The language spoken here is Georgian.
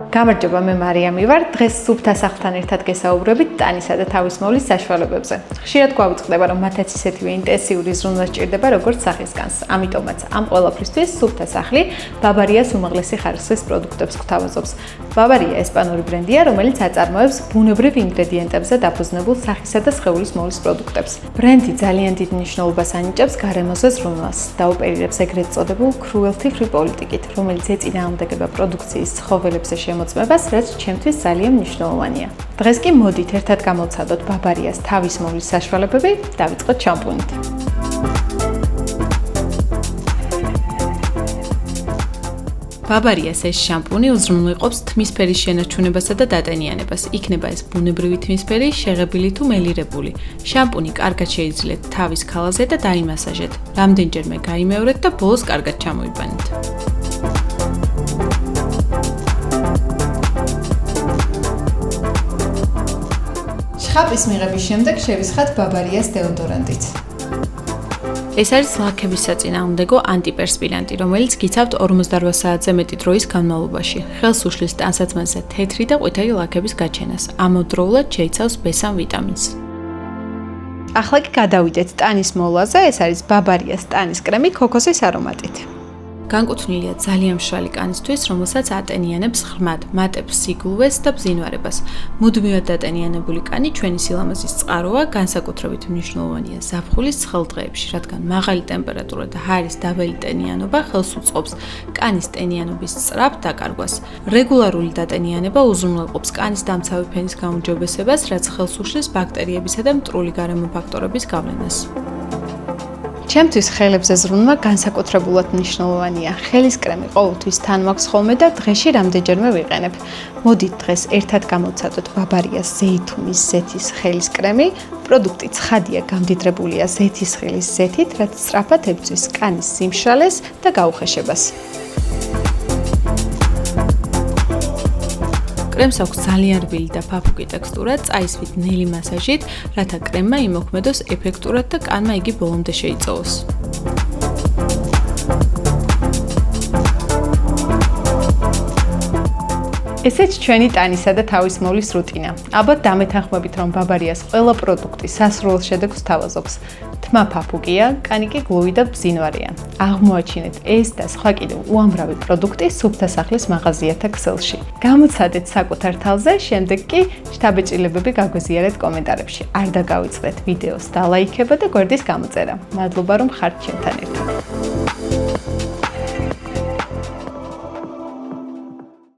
გამარჯობა, მე მარიამი ვარ. დღეს სუფთა სახლთან ერთად გესაუბრებით ტანისა და თავის მოვლის საშუალებებზე. ხშირად გვაუწყდება, რომ მათაც ისეთივე ინტენსიური ზრუნვა სჭირდება, როგორც სახისგანს. ამიტომაც ამ ყველაფრისთვის სუფთა სახლი ბავარიას უმაღლესი ხარისხის პროდუქტებს გვთავაზობს. ბავარია ესპანური ბრენდია, რომელიც აწარმოებს ბუნებრივ ინგრედიენტებზე დაფუძნებულ სახისა და სხეულის მოვლის პროდუქტებს. ბრენდი ძალიან დიდ მნიშვნელობას ანიჭებს გარემოზე ზრუნვას, დაუპირისპირებს ეგრეთ წოდებულ cruelty-free პოლიტიკით, რომელიც ეწინააღმდეგება პროდუქციის ცხოველებზე მოწმებას, რაც ჩემთვის ძალიან მნიშვნელოვანია. დღეს კი მოდით ერთად გამოვცადოთ ბავარიას თავის მოვლის საშუალებები, დავიწყოთ შამპუნით. ბავარიას ეს შამპუნი უზრუნველყოფს თმისფერის შენარჩუნებასა და დატენიანებას. იქნება ეს ბუნებრივი თმისფერი, შეღებილი თუ მელირებული. შამპუნი კარგად შეიძლეთ თავის ქალაზე და დაიმასაჟეთ. რამდენჯერმე გაიმეორეთ და ბოლოს კარგად ჩამოიბანეთ. შხაპის მიღების შემდეგ შევისხათ ბავარიას დეოდორანტით. ეს არის ლაქების საწინააღმდეგო ანტიპერსპირანტი, რომელიც გიცავთ 48 საათზე მეტი დროის განმავლობაში. ხელს უშლის ტანსაცმელზე თეთრი და ყვითელი ლაქების გაჩენას. ამავდროულად შეიცავს B3 ვიტამინს. ახლა კი გადავიდეთ ტანის მოვლაზე, ეს არის ბავარიას ტანის კრემი ქოქოსის არომატით. განკუთვნილია ძალიან მშრალი კანისთვის, რომელსაც ატენიანებს ღრმად, მატებს სიგულვეს და ბზინვარებას. მუდმივად დატენიანებული კანი ჩვენი სილამაზის წყაროა, განსაკუთრებით მნიშვნელოვანია ზაფხულის ცხელ დღეებში, რადგან მაღალი ტემპერატურა და ჰაერის დაბალი ტენიანობა ხელს უწყობს კანის ტენიანობის სწრაფ დაკარგვას. რეგულარული დატენიანება უზრუნველყოფს კანის დამცავი ფენის გაუმჯობესებას, რაც ხელს უშლის ბაქტერიებისა და მტრული გარემო ფაქტორების გავლენას. ჩემთვის ხელებზე ზრუნვა განსაკუთრებულად მნიშვნელოვანია. ხელის კრემი ყოველთვის თან მაქვს ხოლმე და დღეში რამდენჯერმე ვიყენებ. მოდით დღეს ერთად გამოვცადოთ ბავარიას ზეითუნის ზეთის ხელის კრემი. პროდუქტი ცხადია, გამდიდრებულია ზეთისხილის ზეთით, რაც სწრაფად ებრძვის კანის სიმშრალეს და გაუხეშებას. კრემს აქვს ძალიან რბილი და ფაფუკი ტექსტურა, წაისვით ნელი მასაჟით, რათა კრემმა იმოქმედოს ეფექტურად და კანმა იგი ბოლომდე შეიწოვოს. ესეც ჩვენი ტანისა და თავის მოვლის რუტინა. ალბათ დამეთანხმებით, რომ ბავარიას ყველა პროდუქტი სასურველ შედეგს თავაზობს. თმა ფაფუკია, კანი კი გლუვი და ბზინვარია. აღმოაჩინეთ ეს და სხვა კიდევ უამრავი პროდუქტი სუფთა სახლის მაღაზიათა ქსელში. გამოცადეთ საკუთარ თავზე, შემდეგ კი შთაბეჭდილებები გაგვიზიარეთ კომენტარებში. არ დაგავიწყდეთ ვიდეოს დალაიქება და გვერდის გამოწერა. მადლობა რომ ხართ ჩემთან ერთად.